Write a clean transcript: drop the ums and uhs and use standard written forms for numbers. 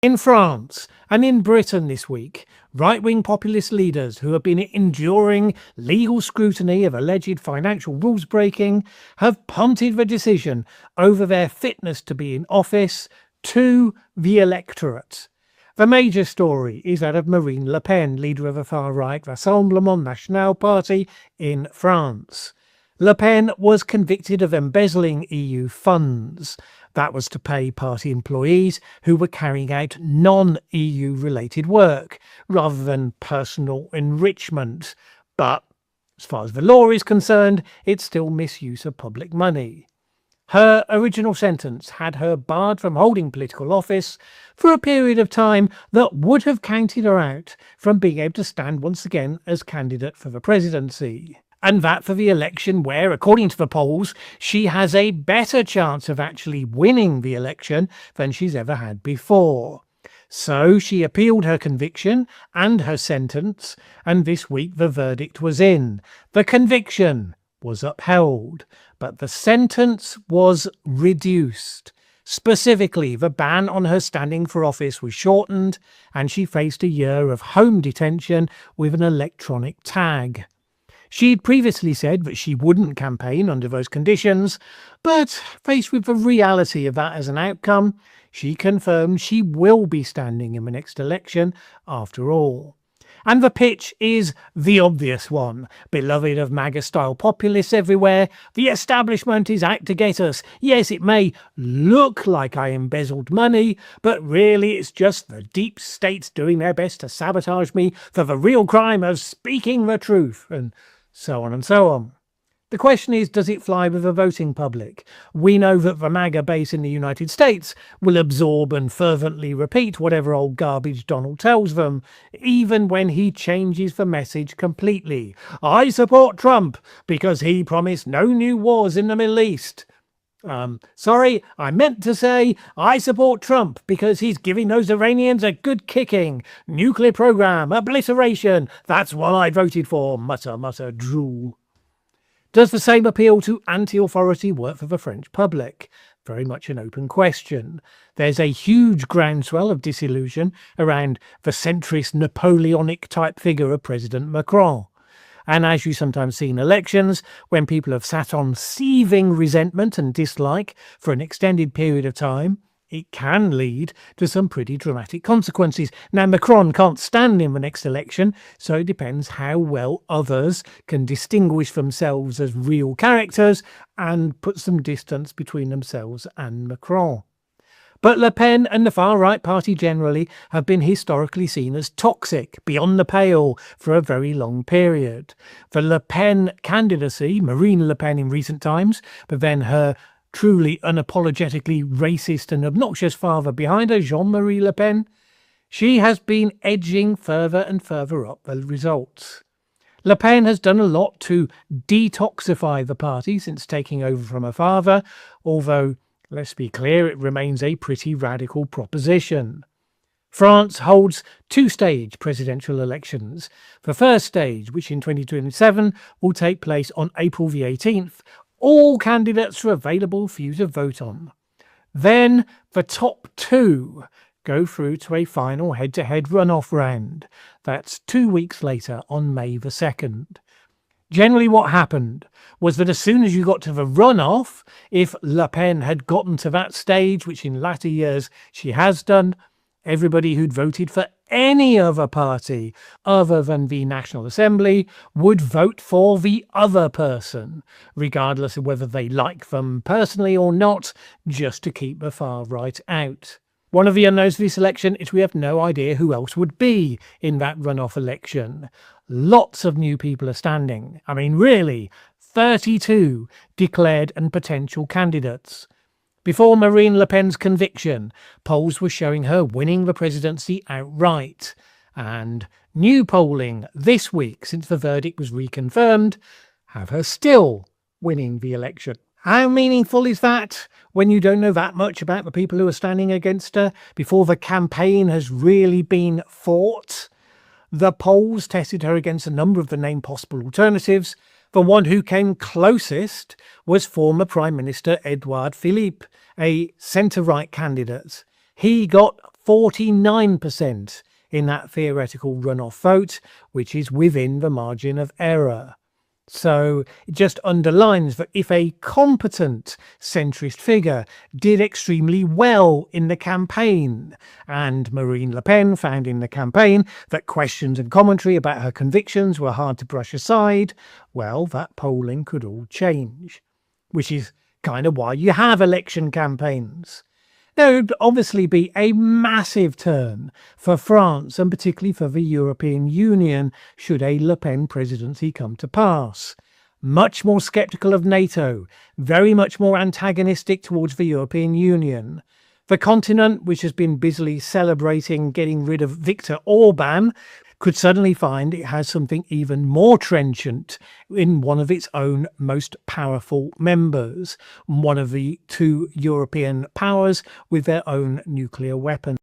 In France and in Britain this week, right-wing populist leaders who have been enduring legal scrutiny of alleged financial rules breaking have punted the decision over their fitness to be in office to the electorate. The major story is that of Marine Le Pen, leader of the far-right Rassemblement National party in France. Le Pen was convicted of embezzling EU funds. That was to pay party employees who were carrying out non-EU related work, rather than personal enrichment. But as far as the law is concerned, it's still misuse of public money. Her original sentence had her barred from holding political office for a period of time that would have counted her out from being able to stand once again as candidate for the presidency. And that for the election where, according to the polls, she has a better chance of actually winning the election than she's ever had before. So she appealed her conviction and her sentence, and this week the verdict was in. The conviction was upheld, but the sentence was reduced. Specifically, the ban on her standing for office was shortened, and she faced a year of home detention with an electronic tag. She'd previously said that she wouldn't campaign under those conditions, but faced with the reality of that as an outcome, she confirmed she will be standing in the next election after all. And the pitch is the obvious one. Beloved of MAGA-style populists everywhere, the establishment is out to get us. Yes, it may look like I embezzled money, but really it's just the deep states doing their best to sabotage me for the real crime of speaking the truth, and so on and so on. The question is, does it fly with the voting public? We know that the MAGA base in the United States will absorb and fervently repeat whatever old garbage Donald tells them, even when he changes the message completely. I support Trump because he promised no new wars in the Middle East. Sorry, I meant to say I support Trump because he's giving those Iranians a good kicking. Nuclear program, obliteration, that's what I voted for, mutter, mutter, drool. Does the same appeal to anti-authority work for the French public? Very much an open question. There's a huge groundswell of disillusion around the centrist Napoleonic type figure of President Macron. And as you sometimes see in elections, when people have sat on seething resentment and dislike for an extended period of time, it can lead to some pretty dramatic consequences. Now, Macron can't stand in the next election, so it depends how well others can distinguish themselves as real characters and put some distance between themselves and Macron. But Le Pen and the far-right party generally have been historically seen as toxic, beyond the pale, for a very long period. The Le Pen candidacy, Marine Le Pen in recent times, but then her truly unapologetically racist and obnoxious father behind her, Jean-Marie Le Pen, she has been edging further and further up the results. Le Pen has done a lot to detoxify the party since taking over from her father, although, let's be clear, it remains a pretty radical proposition. France holds two-stage presidential elections. The first stage, which in 2027 will take place on April the 18th, all candidates are available for you to vote on. Then the top two go through to a final head-to-head runoff round. That's 2 weeks later on May the 2nd. Generally what happened was that as soon as you got to the runoff, if Le Pen had gotten to that stage, which in latter years she has done, everybody who'd voted for any other party other than the National Assembly would vote for the other person, regardless of whether they like them personally or not, just to keep the far right out. One of the unknowns of this election is we have no idea who else would be in that runoff election. Lots of new people are standing. I mean, really, 32 declared and potential candidates. Before Marine Le Pen's conviction, polls were showing her winning the presidency outright. And new polling this week, since the verdict was reconfirmed, have her still winning the election. How meaningful is that when you don't know that much about the people who are standing against her before the campaign has really been fought? The polls tested her against a number of the named possible alternatives. The one who came closest was former Prime Minister Edouard Philippe, a centre-right candidate. He got 49% in that theoretical runoff vote, which is within the margin of error. So it just underlines that if a competent centrist figure did extremely well in the campaign, and Marine Le Pen found in the campaign that questions and commentary about her convictions were hard to brush aside, well, that polling could all change. Which is kind of why you have election campaigns. Now, it would obviously be a massive turn for France and particularly for the European Union should a Le Pen presidency come to pass. Much more sceptical of NATO, very much more antagonistic towards the European Union. The continent, which has been busily celebrating getting rid of Viktor Orban, could suddenly find it has something even more trenchant in one of its own most powerful members, one of the two European powers with their own nuclear weapons.